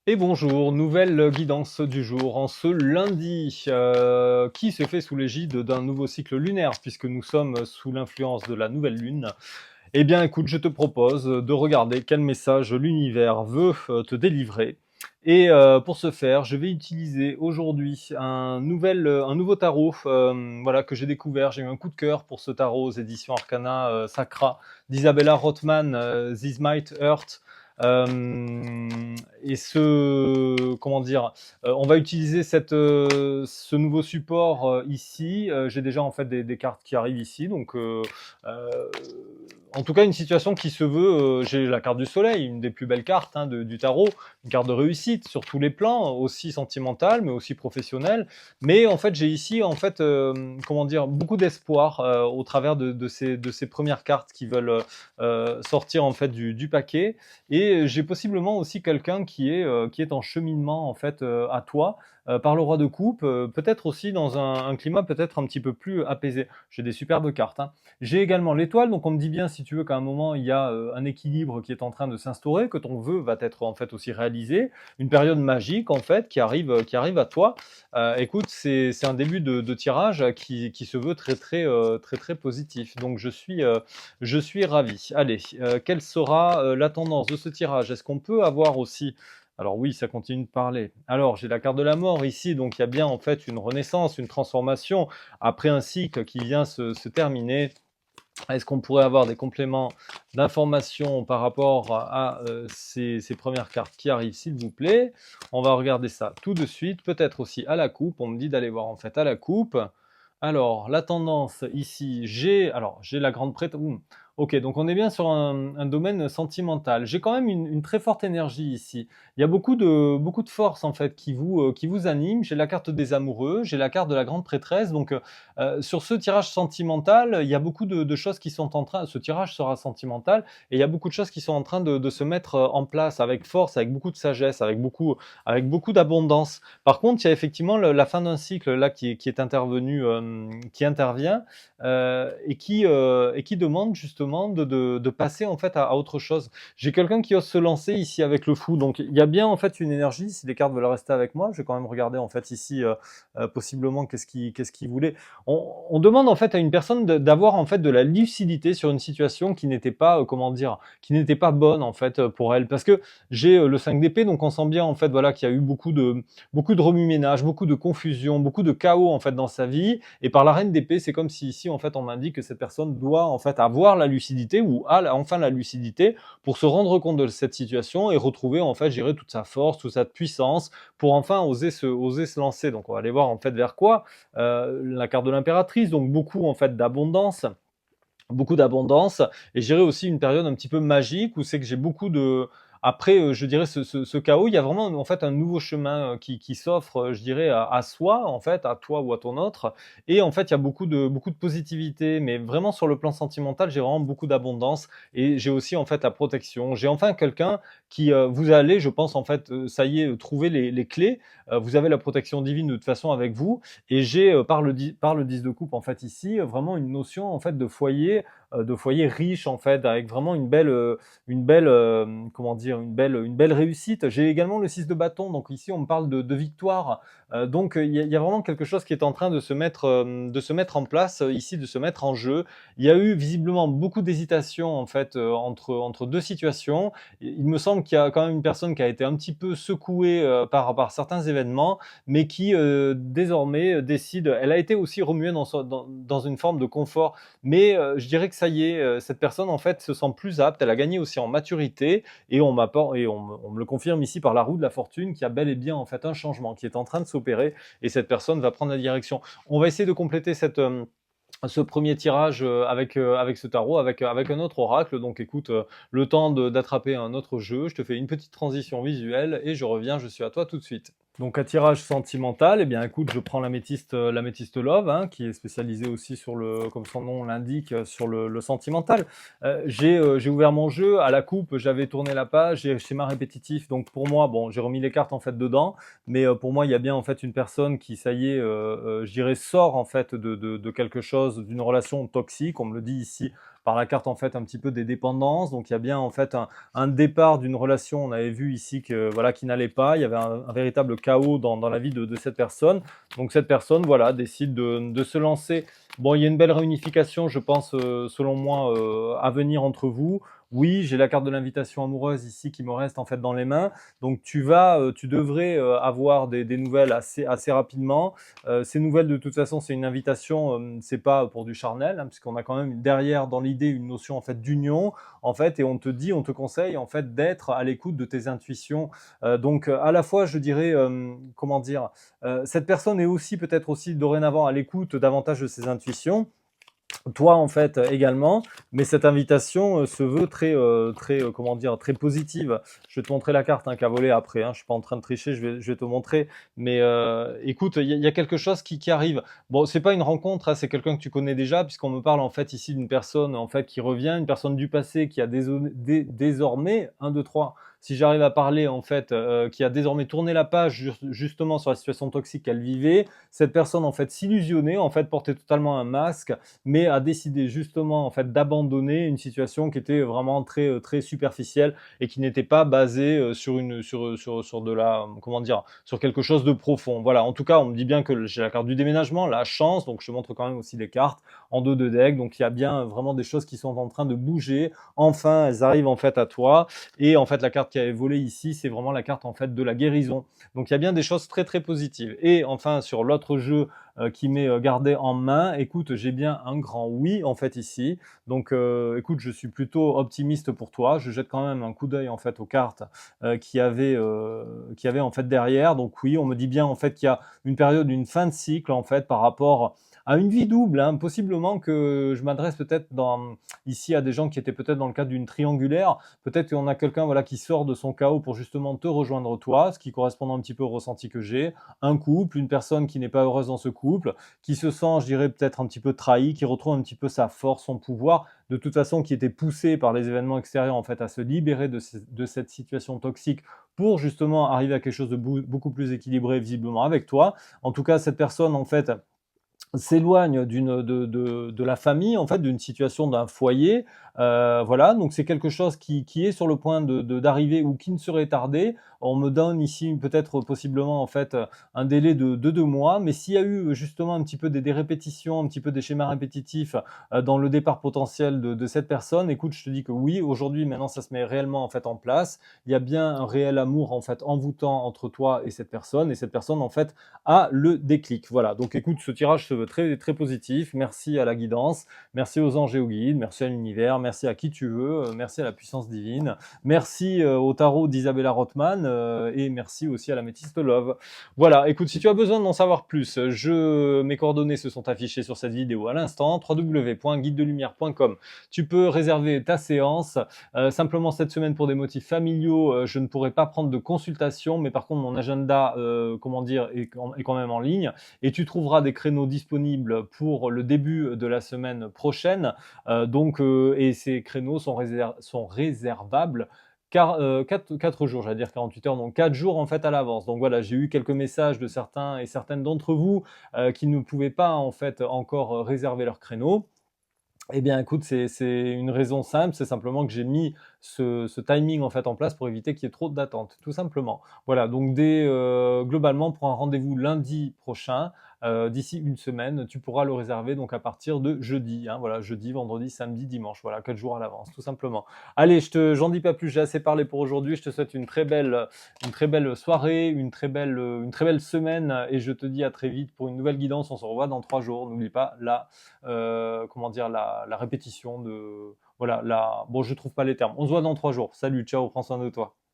Et bonjour, nouvelle guidance du jour en ce lundi, qui se fait sous l'égide d'un nouveau cycle lunaire puisque nous sommes sous l'influence de la nouvelle lune. Eh bien écoute, je te propose de regarder quel message l'univers veut te délivrer. Et pour ce faire, je vais utiliser aujourd'hui un nouveau tarot, voilà, que j'ai découvert. J'ai eu un coup de cœur pour ce tarot aux éditions Arcana Sacra d'Isabella Rothman, This Might Hurt. Et comment dire, on va utiliser ce nouveau support ici. J'ai déjà en fait des cartes qui arrivent ici, donc euh, en tout cas, une situation qui se veut, j'ai la carte du soleil, une des plus belles cartes hein, du tarot, une carte de réussite sur tous les plans, aussi sentimentale, mais aussi professionnelle. Mais en fait, j'ai ici, en fait, comment dire, beaucoup d'espoir au travers de ces premières cartes qui veulent sortir en fait du paquet. Et j'ai possiblement aussi quelqu'un qui est en cheminement en fait à toi par le roi de coupe, peut-être aussi dans un climat peut-être un petit peu plus apaisé. J'ai des superbes cartes, hein. J'ai également l'étoile, donc on me dit bien, si tu veux, qu'à un moment, il y a un équilibre qui est en train de s'instaurer, que ton vœu va être en fait aussi réalisé, une période magique en fait qui arrive à toi. Écoute, c'est un début de tirage qui se veut très positif. Donc je suis ravi. Allez, quelle sera la tendance de ce tirage? Est-ce qu'on peut avoir aussi alors oui, ça continue de parler. Alors, j'ai la carte de la mort ici, donc il y a bien en fait une renaissance, une transformation après un cycle qui vient se terminer. Est-ce qu'on pourrait avoir des compléments d'informations par rapport à ces premières cartes qui arrivent, s'il vous plaît? On va regarder ça tout de suite. Peut-être aussi à la coupe. On me dit d'aller voir en fait à la coupe. Alors, la tendance ici, j'ai la grande prête. Ok, donc on est bien sur un domaine sentimental. J'ai quand même une très forte énergie ici. Il y a beaucoup de force en fait qui vous anime. J'ai la carte des amoureux, j'ai la carte de la grande prêtresse. Donc sur ce tirage sentimental, il y a beaucoup de choses qui sont en train. Ce tirage sera sentimental et il y a beaucoup de choses qui sont en train de se mettre en place avec force, avec beaucoup de sagesse, avec beaucoup d'abondance. Par contre, il y a effectivement la fin d'un cycle là qui est intervenu, qui intervient et qui demande justement de passer en fait à autre chose. J'ai quelqu'un qui ose se lancer ici avec le fou, donc il y a bien en fait une énergie. Si les cartes veulent rester avec moi, je vais quand même regarder en fait ici possiblement qu'est-ce qu'il voulait. On demande en fait à une personne d'avoir en fait de la lucidité sur une situation qui n'était pas, comment dire, qui n'était pas bonne en fait pour elle. Parce que j'ai le 5 d'épée, donc on sent bien en fait voilà qu'il y a eu beaucoup de remue-ménage, beaucoup de confusion, beaucoup de chaos en fait dans sa vie. Et par la reine d'épée, c'est comme si ici en fait on m'indique que cette personne doit en fait avoir la lucidité ou a enfin la lucidité pour se rendre compte de cette situation et retrouver en fait, gérer toute sa force, toute sa puissance pour enfin oser se lancer. Donc on va aller voir en fait vers quoi la carte de l'impératrice, donc beaucoup d'abondance, et je dirais aussi une période un petit peu magique où c'est que j'ai beaucoup de après je dirais ce chaos, il y a vraiment en fait un nouveau chemin qui s'offre, je dirais à soi en fait, à toi ou à ton autre, et en fait il y a beaucoup de positivité, mais vraiment sur le plan sentimental j'ai vraiment beaucoup d'abondance, et j'ai aussi en fait la protection. J'ai enfin quelqu'un qui vous allez, je pense en fait, ça y est, trouver les clés. Vous avez la protection divine de toute façon avec vous, et j'ai par le 10 de coupe en fait ici vraiment une notion en fait de foyer riche en fait, avec vraiment une belle comment dire, une belle réussite. J'ai également le 6 de bâton, donc ici on me parle de victoire. Donc il y a vraiment quelque chose qui est en train de se mettre en place ici, de se mettre en jeu. Il y a eu visiblement beaucoup d'hésitation en fait entre deux situations. Il me semble qu'il y a quand même une personne qui a été un petit peu secouée par certains événements, mais qui désormais décide. Elle a été aussi remuée dans une forme de confort, mais je dirais que ça y est, cette personne en fait se sent plus apte. Elle a gagné aussi en maturité, et on me le confirme ici par la roue de la fortune, qu'il y a bel et bien en fait un changement qui est en train de s'opérer, et cette personne va prendre la direction. On va essayer de compléter ce premier tirage avec ce tarot, avec un autre oracle. Donc écoute, le temps d'attraper un autre jeu, je te fais une petite transition visuelle et je reviens, je suis à toi tout de suite. Donc à tirage sentimental, eh bien écoute, je prends l'améthyste Love, hein, qui est spécialisée aussi sur le, comme son nom l'indique, sur le sentimental. J'ai ouvert mon jeu, à la coupe, j'avais tourné la page, j'ai schéma répétitif, donc pour moi, bon, j'ai remis les cartes en fait dedans, mais pour moi, il y a bien en fait une personne qui, ça y est, je dirais, sort en fait de quelque chose, d'une relation toxique, on me le dit ici par la carte en fait un petit peu des dépendances. Donc il y a bien en fait un départ d'une relation. On avait vu ici que voilà qui n'allait pas. Il y avait un véritable chaos dans la vie de cette personne. Donc cette personne voilà décide de se lancer. Bon, il y a une belle réunification, je pense, selon moi, à venir entre vous. Oui, j'ai la carte de l'invitation amoureuse ici qui me reste en fait dans les mains. Donc tu devrais avoir des nouvelles assez rapidement. Ces nouvelles, de toute façon, c'est une invitation, c'est pas pour du charnel, hein, puisqu'on a quand même derrière dans l'idée une notion en fait d'union, en fait, et on te conseille en fait d'être à l'écoute de tes intuitions. Donc à la fois, je dirais, comment dire, cette personne est aussi peut-être aussi dorénavant à l'écoute davantage de ses intuitions, toi en fait également, mais cette invitation se veut comment dire, très positive. Je vais te montrer la carte hein, qu'a volée après. Hein. Je suis pas en train de tricher, je vais te montrer. Mais écoute, il y a quelque chose qui arrive. Bon, c'est pas une rencontre, hein, c'est quelqu'un que tu connais déjà, puisqu'on me parle en fait ici d'une personne en fait qui revient, une personne du passé qui a désormais 1, 2, 3. Si j'arrive à parler en fait, qui a désormais tourné la page justement sur la situation toxique qu'elle vivait, cette personne en fait s'illusionnait, en fait portait totalement un masque, mais a décidé justement en fait d'abandonner une situation qui était vraiment très superficielle et qui n'était pas basée sur de la comment dire sur quelque chose de profond. Voilà, en tout cas, on me dit bien que j'ai la carte du déménagement, la chance, donc je te montre quand même aussi les cartes en dos de deck. Donc il y a bien vraiment des choses qui sont en train de bouger. Enfin, elles arrivent en fait à toi et en fait la carte qui avait volé ici, c'est vraiment la carte en fait de la guérison. Donc il y a bien des choses très positives. Et enfin sur l'autre jeu qui m'est gardé en main. Écoute, j'ai bien un grand oui en fait ici. Donc écoute, je suis plutôt optimiste pour toi. Je jette quand même un coup d'œil en fait aux cartes qui avaient en fait derrière. Donc oui, on me dit bien en fait qu'il y a une période, une fin de cycle en fait par rapport à une vie double. Hein. Possiblement que je m'adresse peut-être ici à des gens qui étaient peut-être dans le cadre d'une triangulaire. Peut-être qu'on a quelqu'un voilà qui sort de son chaos pour justement te rejoindre toi, ce qui correspond un petit peu au ressenti que j'ai. Un couple, une personne qui n'est pas heureuse dans ce couple, qui se sent, je dirais, peut-être un petit peu trahi, qui retrouve un petit peu sa force, son pouvoir, de toute façon, qui était poussé par les événements extérieurs, en fait, à se libérer de cette situation toxique pour justement arriver à quelque chose de beaucoup plus équilibré, visiblement, avec toi. En tout cas, cette personne, en fait, s'éloigne de la famille, en fait, d'une situation d'un foyer. Voilà, donc c'est quelque chose qui est sur le point d'arriver ou qui ne serait tardé. On me donne ici peut-être possiblement en fait un délai de 2 mois, mais s'il y a eu justement un petit peu des répétitions, un petit peu des schémas répétitifs dans le départ potentiel de cette personne, écoute, je te dis que oui, aujourd'hui, maintenant, ça se met réellement en fait en place. Il y a bien un réel amour en fait envoûtant entre toi et cette personne en fait a le déclic. Voilà, donc écoute, ce tirage se veut très positif. Merci à la guidance, merci aux anges et aux guides, merci à l'univers, merci à qui tu veux, merci à la puissance divine, merci au tarot d'Isabella Rothman et merci aussi à la métiste Love. Voilà, écoute, si tu as besoin d'en savoir plus, mes coordonnées se sont affichées sur cette vidéo à l'instant, www.guidedelumière.com. Tu peux réserver ta séance. Simplement cette semaine pour des motifs familiaux, je ne pourrai pas prendre de consultation, mais par contre mon agenda, comment dire, est quand même en ligne et tu trouveras des créneaux disponibles pour le début de la semaine prochaine. Et ces créneaux sont réservables car 4 jours, j'allais dire 48 heures, donc 4 jours en fait à l'avance. Donc voilà, j'ai eu quelques messages de certains et certaines d'entre vous qui ne pouvaient pas en fait encore réserver leur créneau. Eh bien, écoute, c'est une raison simple, c'est simplement que j'ai mis ce timing en fait en place pour éviter qu'il y ait trop d'attentes, tout simplement. Voilà, donc globalement pour un rendez-vous lundi prochain, d'ici une semaine, tu pourras le réserver donc à partir de jeudi. Hein, voilà, jeudi, vendredi, samedi, dimanche. Voilà, 4 jours à l'avance, tout simplement. Allez, j'en dis pas plus, j'ai assez parlé pour aujourd'hui. Je te souhaite une très belle soirée, une très belle semaine et je te dis à très vite pour une nouvelle guidance. On se revoit dans 3 jours. N'oublie pas comment dire, la répétition de, voilà, bon, je trouve pas les termes. On se voit dans 3 jours. Salut, ciao, prends soin de toi.